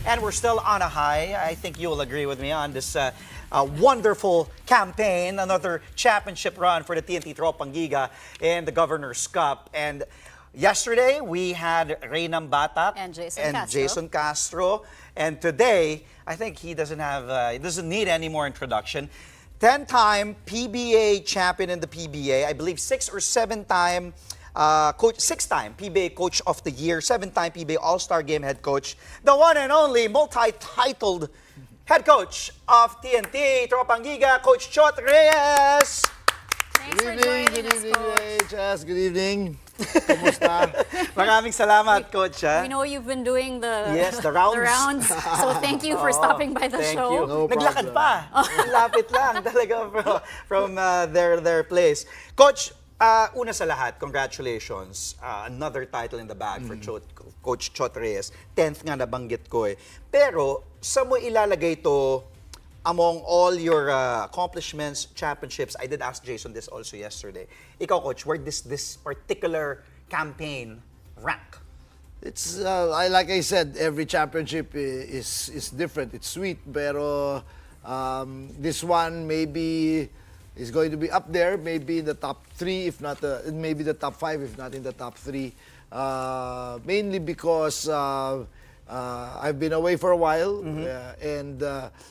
And we're still on a high. I think you'll agree with me on this wonderful campaign, another championship run for the TNT Tropang Giga in the Governors Cup. And yesterday, we had Reynam Batak And Castro. Jason Castro. And today, I think he doesn't need any more introduction. 10-time PBA champion in the PBA. I believe 6 or 7-time coach, 6-time PBA Coach of the Year, 7-time PBA All-Star Game head coach, the one and only multi-titled head coach of TNT Tropang Giga, Coach Chot Reyes. Thanks for joining us, Coach. Chas. Good evening. Kumusta? Maraming salamat, Coach. We know you've been doing the rounds. So thank you for stopping by the Thank show. you. No Naglakad problem. pa. Lapit lang talaga from their place. Coach, una sa lahat, congratulations. Another title in the bag for Coach Chot Reyes. 10th nga nabanggit ko eh. Pero, saan mo ilalagay to among all your accomplishments, championships? I did ask Jason this also yesterday. Ikaw, Coach, where this particular campaign rank? It's like I said, every championship is different. It's sweet, pero this one maybe is going to be up there, maybe in the top 3, if not maybe the top 5, if not in the top 3. Mainly because I've been away for a while, and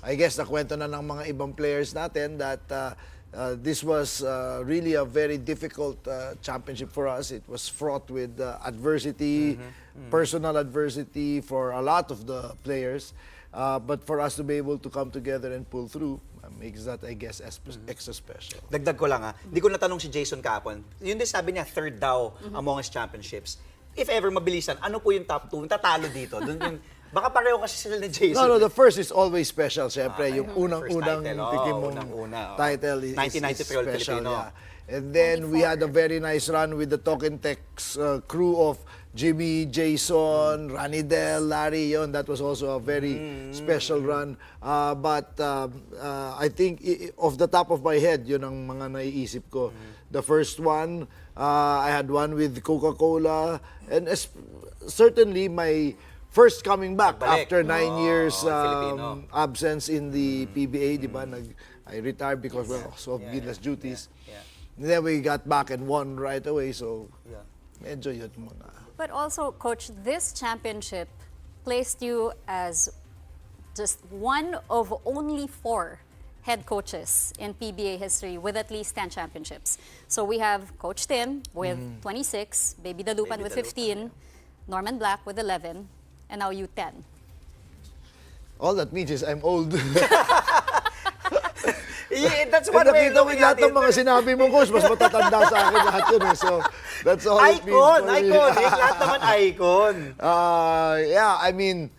I guess nakwento na ng mga ibang players natin that this was really a very difficult championship for us. It was fraught with adversity, personal adversity for a lot of the players. But for us to be able to come together and pull through makes that, I guess, extra special. Dagdag ko lang hindi ko natanong si Jason kahapon. Yun din sabi niya, 3rd daw among his championships. If ever mabilisan, ano po yung top 2? Tatalo dito. Baka pareho kasi sila ni Jason. No, the first is always special. Siyempre, yung First unang-unang title. tikim mong Unang-una, title is 1993 All special. Filipino. Yeah. And then we had a very nice run with the Token Tech's crew of Jimmy, Jason, Ranidel, Larry. That was also a very special run. But I think off the top of my head, yun ang mga naiisip ko. The first one, I had one with Coca-Cola. And certainly my first coming back after 9 years absence in the PBA, di ba? I retired because of guiltless duties. And then we got back and won right away, so medyo yun muna. But also, Coach, this championship placed you as just one of only 4 head coaches in PBA history with at least 10 championships. So we have Coach Tim with 26, Baby Dalupan with 15, Norman Black with 11, and now you 10. All that means is I'm old. That's one way of looking at lahat ng it. mga sinabi mo, Coach, mas matatanda sa akin lahat yun eh. So, that's all it means for me. Iconic. Lahat naman icon. Yeah, I mean,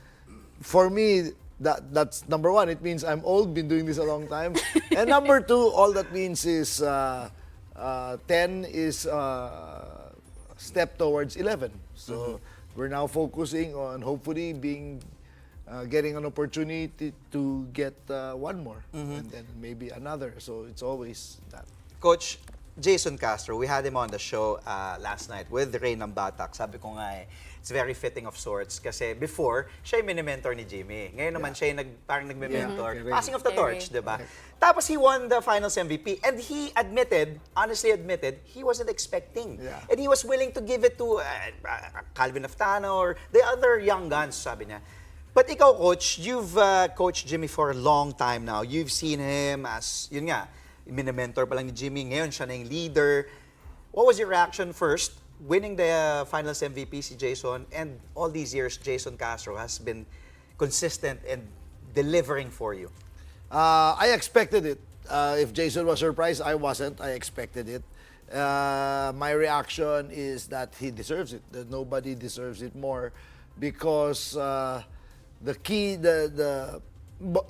for me, that's number 1. It means I'm old, been doing this a long time. And number 2, all that means is 10 is step towards 11. So, we're now focusing on hopefully getting an opportunity to get one more and then maybe another. So it's always that. Coach Jason Castro, we had him on the show last night with Reynam Batak. Sabi ko nga it's very fitting of sorts kasi before, siya yung mini-mentor ni Jimmy. Ngayon naman siya yung parang nagme-mentor. Passing of the torch, di ba? Tapos he won the finals MVP and he honestly admitted, he wasn't expecting. And he was willing to give it to Calvin Aftano or the other young guns, sabi niya. But ikaw, Coach, you've coached Jimmy for a long time now. You've seen him as, yun nga, mini-mentor pa lang ni Jimmy. Ngayon, siya na yung leader. What was your reaction first, winning the finals MVP si Jason, and all these years, Jason Castro has been consistent and delivering for you? I expected it. If Jason was surprised, I wasn't. I expected it. My reaction is that he deserves it. That nobody deserves it more because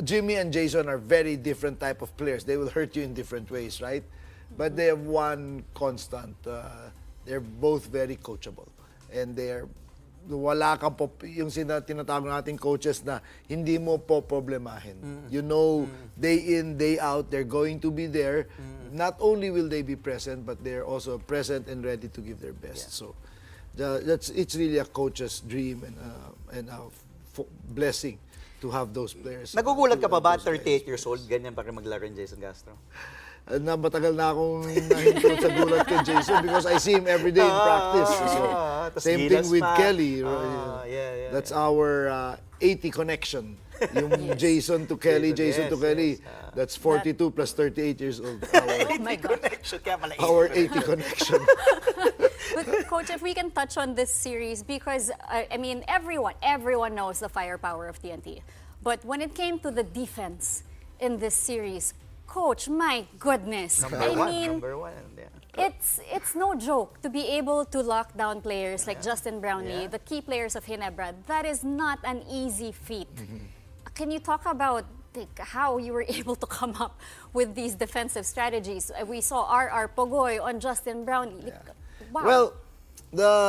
Jimmy and Jason are very different type of players. They will hurt you in different ways, right? But they have one constant. They're both very coachable. And wala kang yung tinatawag nating coaches na hindi mo po problemahin. You know, day in, day out, they're going to be there. Not only will they be present, but they're also present and ready to give their best. So it's really a coach's dream and a blessing to have those players. Nagugulat ka pa ba, those 38 years old, ganyan pa rin maglaro yung Jason Castro? Na matagal na akong nahinto sa gulat kay Jason because I see him every day in practice. So, tas same thing gilas with pa. Kelly. Yeah. That's our 80 connection. Yung Jason to Kelly, Jason to Kelly. That's 42 plus 38 years old. Oh my God. Connection, kaya pala Our 80 connection. But Coach, if we can touch on this series, because I mean, everyone knows the firepower of TNT. But when it came to the defense in this series, Coach, my goodness. Number one. Yeah. It's no joke to be able to lock down players like Justin Brownlee, Yeah. the key players of Ginebra. That is not an easy feat. Can you talk about how you were able to come up with these defensive strategies? We saw RR Pogoy on Justin Brownlee. Wow. Well,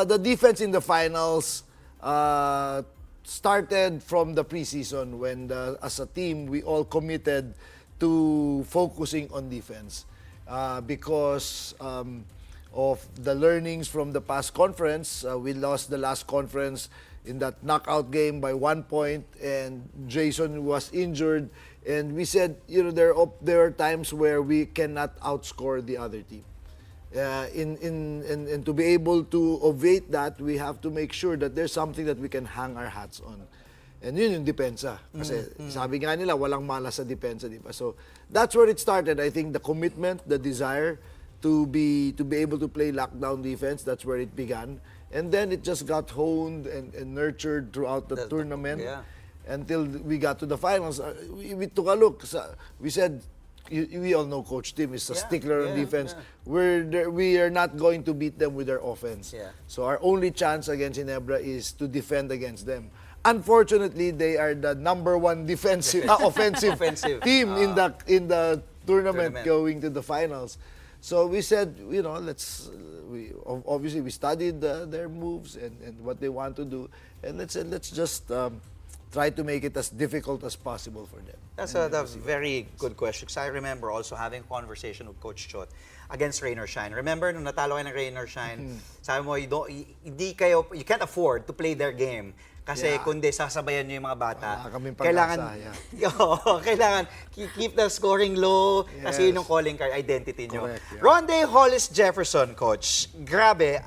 the defense in the finals started from the preseason when, as a team, we all committed to focusing on defense because of the learnings from the past conference. We lost the last conference in that knockout game by 1 point, and Jason was injured. And we said, there are times where we cannot outscore the other team. And to be able to ovate that, we have to make sure that there's something that we can hang our hats on. And yun yung depensa. Kasi sabi nga nila, walang malas sa depensa, di ba? So that's where it started. I think the commitment, the desire to be able to play lockdown defense, that's where it began. And then it just got honed and nurtured throughout the tournament until we got to the finals. We took a look. We said, we all know Coach Tim is a stickler on defense. We are not going to beat them with their offense. So our only chance against Ginebra is to defend against them. Unfortunately, they are the number one offensive team in the tournament going to the finals. So we said, obviously we studied their moves and what they want to do, and let's just try to make it as difficult as possible for them. That's a very good question. Because I remember also having a conversation with Coach Chot against Rain or Shine. Remember, nung natalo kayo ng Rain or Shine, sabi mo, you can't afford to play their game. Kasi kundi sasabayan nyo yung mga bata. Kailangan keep the scoring low. Kasi yun yung calling card identity nyo. Correct, Ronde Hollis Jefferson, Coach. Grabe.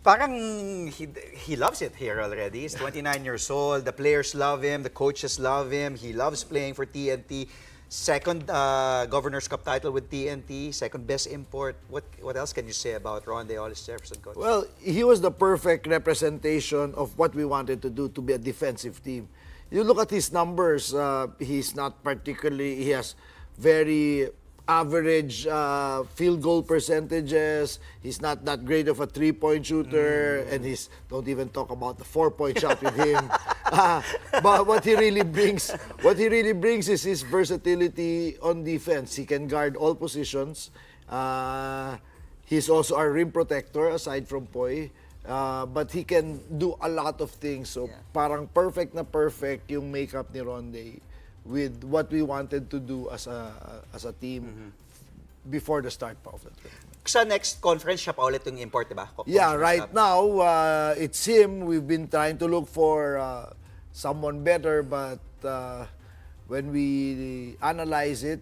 Parang he loves it here already. He's 29 years old. The players love him. The coaches love him. He loves playing for TNT. Second Governors Cup title with TNT. Second best import. What else can you say about Ronde Hollis Jefferson, Coach? Well, he was the perfect representation of what we wanted to do, to be a defensive team. You look at his numbers. He's not particularly. He has very average field goal percentages. He's not that great of a three-point shooter, and don't even talk about the four-point shot with him. But what he really brings is his versatility on defense. He can guard all positions. He's also a rim protector aside from Poy. But he can do a lot of things. So parang perfect yung makeup ni Ronde with what we wanted to do as a team before the start of the tournament. Sa next conference, siya pa ulit yung import, diba? Yeah, right now, it's him. We've been trying to look for someone better, but when we analyze it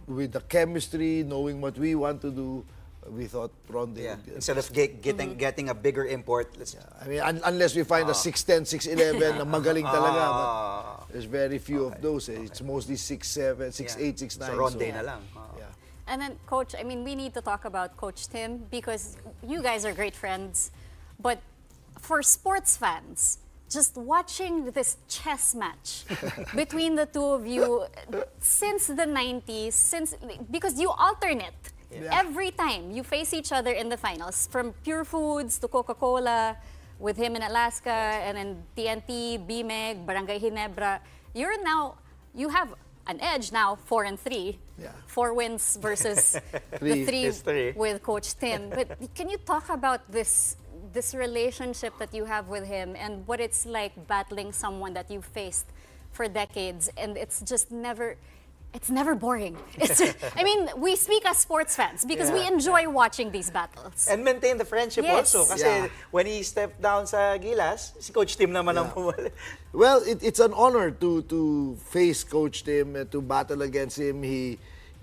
with the chemistry, knowing what we want to do, we thought Ronde would get instead of getting a bigger import, I mean, unless we find a 6'10", 6'11", na magaling talaga, but there's very few of those. It's mostly 6'7", 6'8", 6'9". So Ronde na lang. And then, Coach, I mean, we need to talk about Coach Tim because you guys are great friends. But for sports fans, just watching this chess match between the two of you since the 90s, because you alternate. Every time you face each other in the finals, from Pure Foods to Coca-Cola, with him in Alaska, and then TNT, BMEG, Barangay Ginebra, you have an edge now, 4-3. 4 wins versus the three with Coach Tim. But can you talk about this relationship that you have with him and what it's like battling someone that you've faced for decades, and it's just never it's never boring. I mean, we speak as sports fans because we enjoy watching these battles. And maintain the friendship Yes. also. Kasi Yeah. when he stepped down sa Gilas, si Coach Tim naman ang pumuli. Well, it's an honor to face Coach Tim, to battle against him.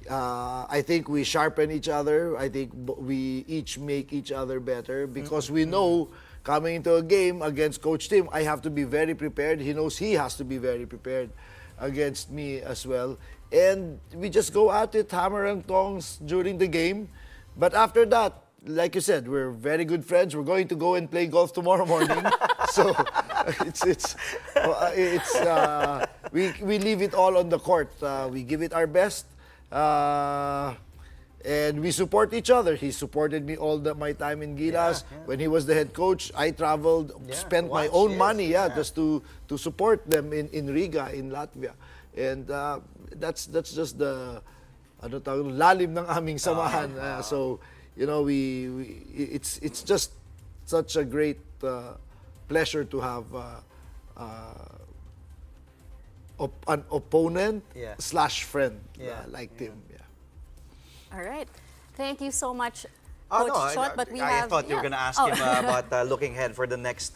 I think we sharpen each other. I think we each make each other better because we know coming into a game against Coach Tim, I have to be very prepared. He knows he has to be very prepared against me as well. And we just go at it, hammer and tongs during the game. But after that, like you said, we're very good friends. We're going to go and play golf tomorrow morning. So we leave it all on the court. We give it our best. And we support each other. He supported me all my time in Gilas. When he was the head coach, I traveled, spent my own money, just to support them in Riga, in Latvia. And that's just the lalim ng aming samahan. So you know, it's just such a great pleasure to have an opponent / friend like Tim. All right. Thank you so much, Oh, Coach no, Shot. But we I have. thought you were going to ask him about looking ahead for the next.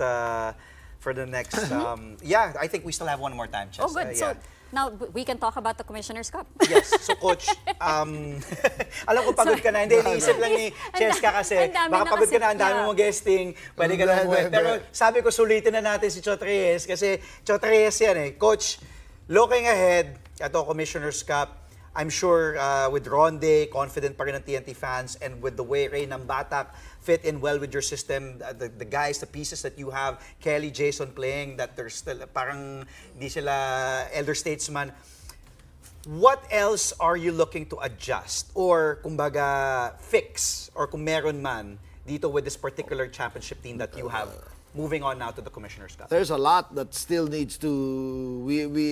Yeah, I think we still have one more time, Chess. Oh, good. So now we can talk about the Commissioner's Cup. Yes. So, Coach, alam ko pagod ka na. Hindi, iniisip lang ni Cheska kasi ang dami baka na pagod kasi, ka na, ang dami mong guesting, pwede ka na Hindi, umuwi. hindi. Pero sabi ko, sulitin na natin si Chot Reyes kasi Chot Reyes yan eh. Coach, looking ahead, ito Commissioner's Cup, I'm sure with Ronde, confident pa rin ng TNT fans, and with the way Ray ng Batak fit in well with your system, the guys, the pieces that you have, Kelly, Jason playing, that they're still, parang di sila elder statesman. What else are you looking to adjust or kumbaga fix or kung meron man dito with this particular championship team that you have moving on now to the Commissioner's Cup? There's a lot that still needs to.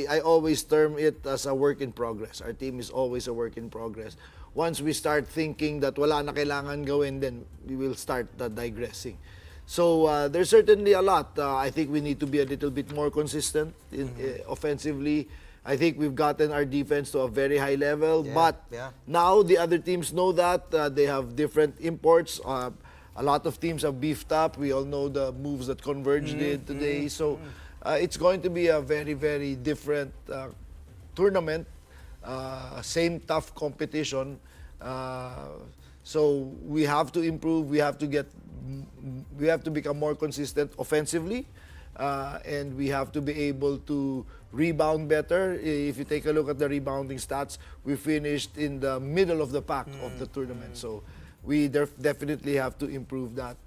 I always term it as a work in progress. Our team is always a work in progress. Once we start thinking that wala na kailangan gawin, then we will start digressing. So there's certainly a lot. I think we need to be a little bit more consistent offensively. I think we've gotten our defense to a very high level, but now the other teams know that. They have different imports. A lot of teams have beefed up. We all know the moves that Converge did today. So it's going to be a very, very different tournament. Same tough competition. So we have to improve. We have to become more consistent offensively. And we have to be able to rebound better. If you take a look at the rebounding stats, we finished in the middle of the pack of the tournament. So we definitely have to improve that.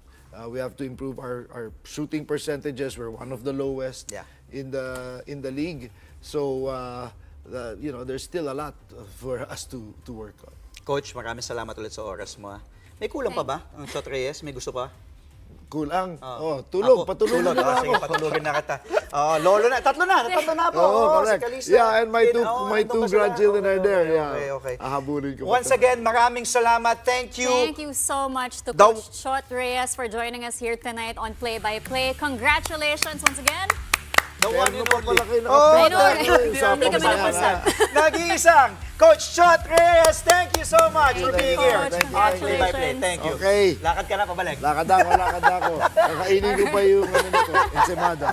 We have to improve our shooting percentages. We're one of the lowest in the league. So there's still a lot for us to work on. Coach, maraming salamat ulit sa oras mo. May kulang pa ba ang Chot Reyes? May gusto pa? Kulang. Tulog. Patulogin na lang Sige, ako. patulogin na kita. Lolo na. Tatlo na po. Correct. Si Calista. Yeah, and my two nandun pa sila. grandchildren are there. Okay. Ahabulin ko. Once again, maraming salamat. Thank you. Thank you so much to Coach Shot Reyes for joining us here tonight on Play by Play. Congratulations once again. The one and only. I know, hindi kami napasag. Nag-iisang Coach Chot Reyes, thank you so much for being here. Coach, On Play by Play. congratulations. Thank you. Okay. Lakad ka na, pabalik. Lakad ako. Kakainin ko pa yung ensimada.